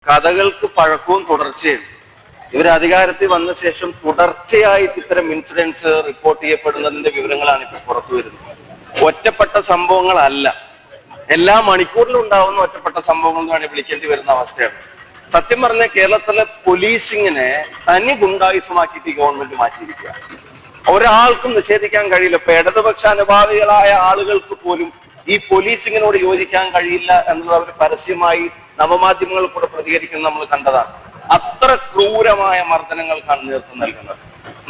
കഥകൾക്ക് പഴക്കവും തുടർച്ചയും. ഇവർ അധികാരത്തിൽ വന്ന ശേഷം തുടർച്ചയായിട്ട് ഇത്തരം ഇൻസിഡൻസ് റിപ്പോർട്ട് ചെയ്യപ്പെടുന്നതിന്റെ വിവരങ്ങളാണ് ഇപ്പോൾ പുറത്തു വരുന്നത്. ഒറ്റപ്പെട്ട സംഭവങ്ങളല്ല, എല്ലാ മണിക്കൂറിലും ഉണ്ടാവുന്ന ഒറ്റപ്പെട്ട സംഭവങ്ങൾ എന്ന് വേണമെങ്കിൽ വിളിക്കേണ്ടി വരുന്ന അവസ്ഥയാണ്. സത്യം പറഞ്ഞ കേരളത്തിലെ പോലീസിങ്ങിനെ തനി ഗുണ്ടായുസമാക്കിയിട്ട് ഗവൺമെന്റ് മാറ്റിയിരിക്കുക. ഒരാൾക്കും നിഷേധിക്കാൻ കഴിയില്ല. ഇപ്പൊ ഇടതുപക്ഷ അനുഭാവികളായ ആളുകൾക്ക് പോലും ഈ പോലീസിങ്ങിനോട് യോജിക്കാൻ കഴിയില്ല എന്നുള്ളത് അവർ പരസ്യമായി നവമാധ്യമങ്ങളിൽ കൂടെ പ്രതികരിക്കുന്നത് നമ്മൾ കണ്ടതാണ്. അത്ര ക്രൂരമായ മർദ്ദനങ്ങൾക്കാണ് നേതൃത്വം നൽകുന്നത്.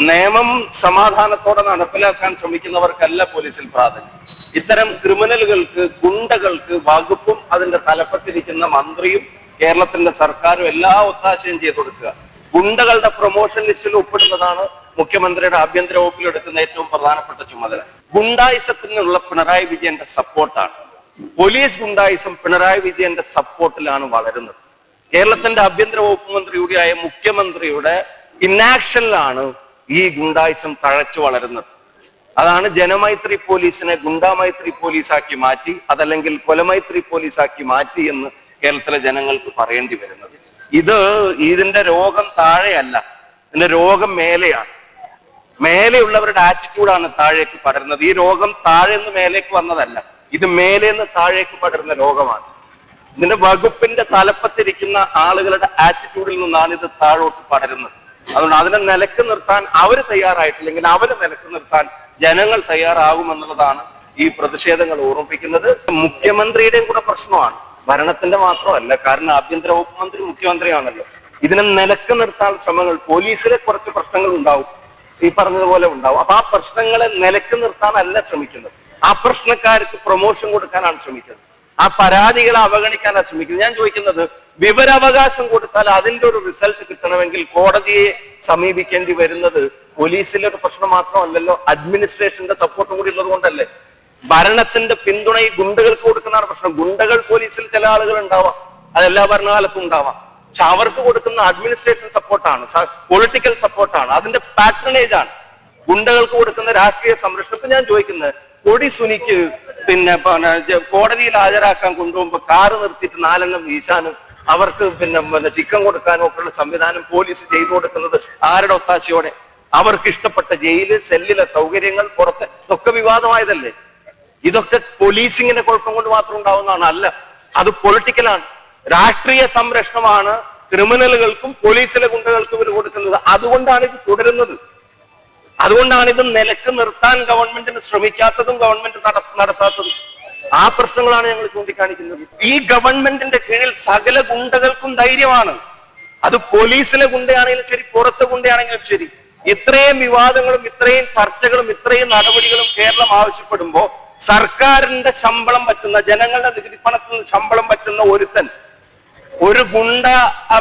നിയമം സമാധാനത്തോടെ നടപ്പിലാക്കാൻ ശ്രമിക്കുന്നവർക്കല്ല പോലീസിൽ പ്രാധാന്യം. ഇത്തരം ക്രിമിനലുകൾക്ക്, ഗുണ്ടകൾക്ക് വകുപ്പും അതിന്റെ തലപ്പത്തിരിക്കുന്ന മന്ത്രിയും കേരളത്തിന്റെ സർക്കാരും എല്ലാ ഒത്താശയും ചെയ്തു കൊടുക്കുക. ഗുണ്ടകളുടെ പ്രൊമോഷൻ ലിസ്റ്റിൽ ഒപ്പിടുന്നതാണ് മുഖ്യമന്ത്രിയുടെ ആഭ്യന്തര വകുപ്പിൽ എടുക്കുന്ന ഏറ്റവും പ്രധാനപ്പെട്ട ചുമതല. ഗുണ്ടായിസത്തിനുള്ള പിണറായി വിജയന്റെ സപ്പോർട്ടാണ്. പോലീസ് ഗുണ്ടായിസം പിണറായി വിജയന്റെ സപ്പോർട്ടിലാണ് വളരുന്നത്. കേരളത്തിന്റെ ആഭ്യന്തര വകുപ്പ് മന്ത്രി കൂടിയായ മുഖ്യമന്ത്രിയുടെ ഇന്നാക്ഷനിലാണ് ഈ ഗുണ്ടായിസം തഴച്ചു വളരുന്നത്. അതാണ് ജനമൈത്രി പോലീസിനെ ഗുണ്ടാമൈത്രി പോലീസാക്കി മാറ്റി, അതല്ലെങ്കിൽ കൊലമൈത്രി പോലീസാക്കി മാറ്റി എന്ന് കേരളത്തിലെ ജനങ്ങൾക്ക് പറയേണ്ടി വരുന്നത്. ഇതിന്റെ രോഗം താഴെയല്ല, ഇതിന്റെ രോഗം മേലെയാണ്. മേലെയുള്ളവരുടെ ആറ്റിറ്റ്യൂഡാണ് താഴേക്ക് പടരുന്നത്. ഈ രോഗം താഴെ നിന്ന് മേലേക്ക് വന്നതല്ല, ഇത് മേലെ നിന്ന് താഴേക്ക് പടരുന്ന രോഗമാണ്. ഇതിന്റെ വകുപ്പിന്റെ തലപ്പത്തിരിക്കുന്ന ആളുകളുടെ ആറ്റിറ്റ്യൂഡിൽ നിന്നാണ് ഇത് താഴോട്ട് പടരുന്നത്. അതുകൊണ്ട് അതിനെ നിലക്ക് നിർത്താൻ അവര് തയ്യാറായിട്ടില്ലെങ്കിൽ അവരെ നിലക്ക് നിർത്താൻ ജനങ്ങൾ തയ്യാറാകുമെന്നുള്ളതാണ് ഈ പ്രതിഷേധങ്ങൾ ഓർമ്മിപ്പിക്കുന്നത്. മുഖ്യമന്ത്രിയുടെയും കൂടെ പ്രശ്നമാണ്, ഭരണത്തിന്റെ മാത്രമല്ല. കാരണം ആഭ്യന്തര വകുപ്പ് മന്ത്രി മുഖ്യമന്ത്രിയാണല്ലോ. ഇതിനെ നിലക്ക് നിർത്താൻ ശ്രമങ്ങൾ, പോലീസിലെ കുറച്ച് പ്രശ്നങ്ങൾ ഉണ്ടാവും, ഈ പറഞ്ഞതുപോലെ ഉണ്ടാവും. അപ്പൊ ആ പ്രശ്നങ്ങളെ നിലക്ക് നിർത്താനല്ല ശ്രമിക്കുന്നത്, ആ പ്രശ്നക്കാർക്ക് പ്രൊമോഷൻ കൊടുക്കാനാണ് ശ്രമിക്കുന്നത്, ആ പരാതികളെ അവഗണിക്കാനാണ് ശ്രമിക്കുന്നത്. ഞാൻ ചോദിക്കുന്നത്, വിവരാവകാശം കൊടുത്താൽ അതിന്റെ ഒരു റിസൾട്ട് കിട്ടണമെങ്കിൽ കോടതിയെ സമീപിക്കേണ്ടി വരുന്നത് പോലീസിലെ ഒരു പ്രശ്നം മാത്രമല്ലല്ലോ, അഡ്മിനിസ്ട്രേഷന്റെ സപ്പോർട്ടും കൂടി ഉള്ളത് കൊണ്ടല്ലേ. ഭരണത്തിന്റെ പിന്തുണ ഈ ഗുണ്ടകൾക്ക് കൊടുക്കുന്നതാണ് പ്രശ്നം. ഗുണ്ടകൾ പോലീസിൽ ചില ആളുകൾ ഉണ്ടാവാം, അതെല്ലാ ഭരണകാലത്തും ഉണ്ടാവാം. പക്ഷെ അവർക്ക് കൊടുക്കുന്ന അഡ്മിനിസ്ട്രേഷൻ സപ്പോർട്ടാണ്, പൊളിറ്റിക്കൽ സപ്പോർട്ടാണ്, അതിന്റെ പാട്രണേജ് ആണ്. ഗുണ്ടകൾക്ക് കൊടുക്കുന്ന രാഷ്ട്രീയ സംരക്ഷണം. ഞാൻ ചോദിക്കുന്നത്, കൊടി സുനിക്ക് പിന്നെ കോടതിയിൽ ഹാജരാക്കാൻ കൊണ്ടുപോകുമ്പോൾ കാറ് നിർത്തിയിട്ട് 4 വീശാനും അവർക്ക് പിന്നെ ചിക്കൻ കൊടുക്കാനും ഒക്കെയുള്ള സംവിധാനം പോലീസ് ചെയ്തു കൊടുക്കുന്നത് ആരുടെ ഒത്താശയോടെ? അവർക്ക് ഇഷ്ടപ്പെട്ട ജയില്, സെല്ലിലെ സൗകര്യങ്ങൾ, പുറത്തെ ഒക്കെ വിവാദമായതല്ലേ. ഇതൊക്കെ പോലീസിങ്ങിന്റെ കുഴപ്പം കൊണ്ട് മാത്രം ഉണ്ടാവുന്നതാണ്, അല്ല. അത് പൊളിറ്റിക്കലാണ്. രാഷ്ട്രീയ സംരക്ഷണമാണ് ക്രിമിനലുകൾക്കും പോലീസിലെ ഗുണ്ടകൾക്കും ഇവർ കൊടുക്കുന്നത്. അതുകൊണ്ടാണ് ഇത് തുടരുന്നത്. അതുകൊണ്ടാണ് ഇത് നിലക്ക് നിർത്താൻ ഗവൺമെന്റിന് ശ്രമിക്കാത്തതും ഗവൺമെന്റ് നടത്താത്തതും. ആ പ്രശ്നങ്ങളാണ് ഞങ്ങൾ ചൂണ്ടിക്കാണിക്കുന്നത്. ഈ ഗവൺമെന്റിന്റെ കീഴിൽ സകല ഗുണ്ടകൾക്കും ധൈര്യമാണ്. അത് പോലീസിലെ ഗുണ്ടയാണെങ്കിലും ശരി, പുറത്തെ ഗുണ്ടയാണെങ്കിലും ശരി. ഇത്രയും വിവാദങ്ങളും ഇത്രയും ചർച്ചകളും ഇത്രയും നടപടികളും കേരളം ആവശ്യപ്പെടുമ്പോ സർക്കാരിന്റെ ശമ്പളം പറ്റുന്ന, ജനങ്ങളുടെ നികുതി പണത്തിൽ നിന്ന് ശമ്പളം പറ്റുന്ന ഒരുത്തൻ, ഒരു ഗുണ്ട,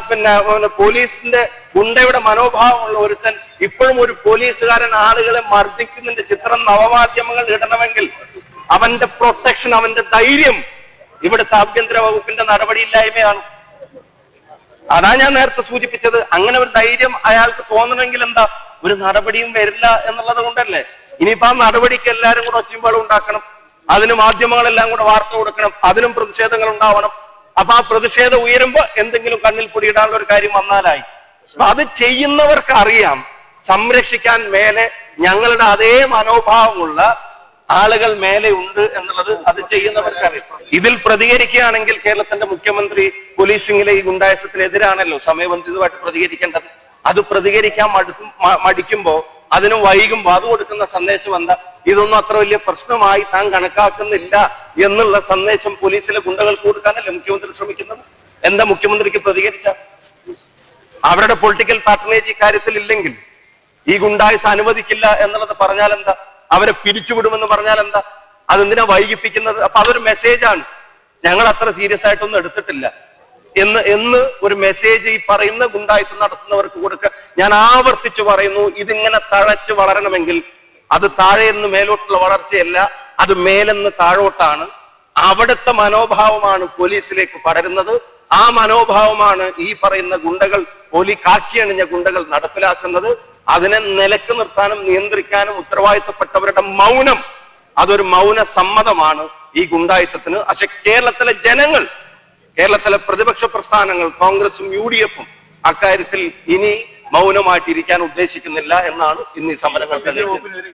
പിന്നെ പോലീസിന്റെ ഗുണ്ടയുടെ മനോഭാവമുള്ള ഒരുത്തൻ ഇപ്പോഴും ഒരു പോലീസുകാരൻ ആളുകളെ മർദ്ദിക്കുന്നതിന്റെ ചിത്രം നവമാധ്യമങ്ങൾ ഇടണമെങ്കിൽ അവന്റെ പ്രൊട്ടക്ഷൻ, അവന്റെ ധൈര്യം ഇവിടുത്തെ ആഭ്യന്തര വകുപ്പിന്റെ നടപടിയില്ലായ്മയാണ്. അതാ ഞാൻ നേരത്തെ സൂചിപ്പിച്ചത്. അങ്ങനെ ഒരു ധൈര്യം അയാൾക്ക് തോന്നണമെങ്കിൽ എന്താ, ഒരു നടപടിയും വരില്ല എന്നുള്ളത് കൊണ്ടല്ലേ. ഇനിയിപ്പോ ആ നടപടിക്ക് എല്ലാവരും കൂടെ ഒച്ചമ്പാടും ഉണ്ടാക്കണം, അതിന് മാധ്യമങ്ങളെല്ലാം കൂടെ വാർത്ത കൊടുക്കണം, അതിനും പ്രതിഷേധങ്ങൾ ഉണ്ടാവണം. അപ്പൊ ആ പ്രതിഷേധം ഉയരുമ്പോ എന്തെങ്കിലും കണ്ണിൽ പൊടിയിടാനുള്ള ഒരു കാര്യം വന്നാലായി. അപ്പൊ അത് ചെയ്യുന്നവർക്ക് അറിയാം, സംരക്ഷിക്കാൻ മേലെ ഞങ്ങളുടെ അതേ മനോഭാവമുള്ള ആളുകൾ മേലെ ഉണ്ട് എന്നുള്ളത് അത് ചെയ്യുന്നവർക്കറിയാം. ഇതിൽ പ്രതികരിക്കുകയാണെങ്കിൽ കേരളത്തിന്റെ മുഖ്യമന്ത്രി പോലീസിംഗിലെ ഈ ഗുണ്ടായസത്തിനെതിരാണല്ലോ സമയബന്ധിതമായിട്ട് പ്രതികരിക്കേണ്ടത്. അത് പ്രതികരിക്കാൻ മടിക്കുമ്പോ, അതിന് വൈകുമ്പോ അത് കൊടുക്കുന്ന സന്ദേശം എന്താ? ഇതൊന്നും അത്ര വലിയ പ്രശ്നമായി താൻ കണക്കാക്കുന്നില്ല എന്നുള്ള സന്ദേശം പോലീസിലെ ഗുണ്ടകൾക്ക് കൊടുക്കാനല്ലേ മുഖ്യമന്ത്രി ശ്രമിക്കുന്നത്. എന്താ മുഖ്യമന്ത്രിക്ക് പ്രതികരിച്ച? അവരുടെ പൊളിറ്റിക്കൽ പാർട്ടനേജ് ഇക്കാര്യത്തിൽ ഇല്ലെങ്കിൽ, ഈ ഗുണ്ടായുസ് അനുവദിക്കില്ല എന്നുള്ളത് പറഞ്ഞാൽ എന്താ? അവരെ പിരിച്ചുവിടുമെന്ന് പറഞ്ഞാൽ എന്താ? അതെന്തിനാ വൈകിപ്പിക്കുന്നത്? അപ്പൊ അതൊരു മെസ്സേജാണ്, ഞങ്ങൾ അത്ര സീരിയസ് ആയിട്ടൊന്നും എടുത്തിട്ടില്ല എന്ന് ഒരു മെസ്സേജ് ഈ പറയുന്ന ഗുണ്ടായുസം നടത്തുന്നവർക്ക് കൊടുക്കുക. ഞാൻ ആവർത്തിച്ചു പറയുന്നു, ഇതിങ്ങനെ തഴച്ചു വളരണമെങ്കിൽ അത് താഴെ നിന്ന് മേലോട്ടുള്ള വളർച്ചയല്ല, അത് മേലെന്ന് താഴോട്ടാണ്. അവിടുത്തെ മനോഭാവമാണ് പോലീസിലേക്ക് പടരുന്നത്. ആ മനോഭാവമാണ് ഈ പറയുന്ന ഗുണ്ടകൾ, കാക്കിയണിഞ്ഞ ഗുണ്ടകൾ നടപ്പിലാക്കുന്നത്. അതിനെ നിലക്ക് നിർത്താനും നിയന്ത്രിക്കാനും ഉത്തരവാദിത്തപ്പെട്ടവരുടെ മൗനം, അതൊരു മൗന സമ്മതമാണ് ഈ ഗുണ്ടായുസത്തിന്. പക്ഷെ കേരളത്തിലെ ജനങ്ങൾ കേരളത്തിലെ പ്രതിപക്ഷ പ്രസ്ഥാനങ്ങൾ കോൺഗ്രസും UDF-ഉം അക്കാര്യത്തിൽ ഇനി മൗനമായിട്ടിരിക്കാൻ ഉദ്ദേശിക്കുന്നില്ല എന്നാണ് ഇന്ന് ഈ സമരങ്ങൾക്ക്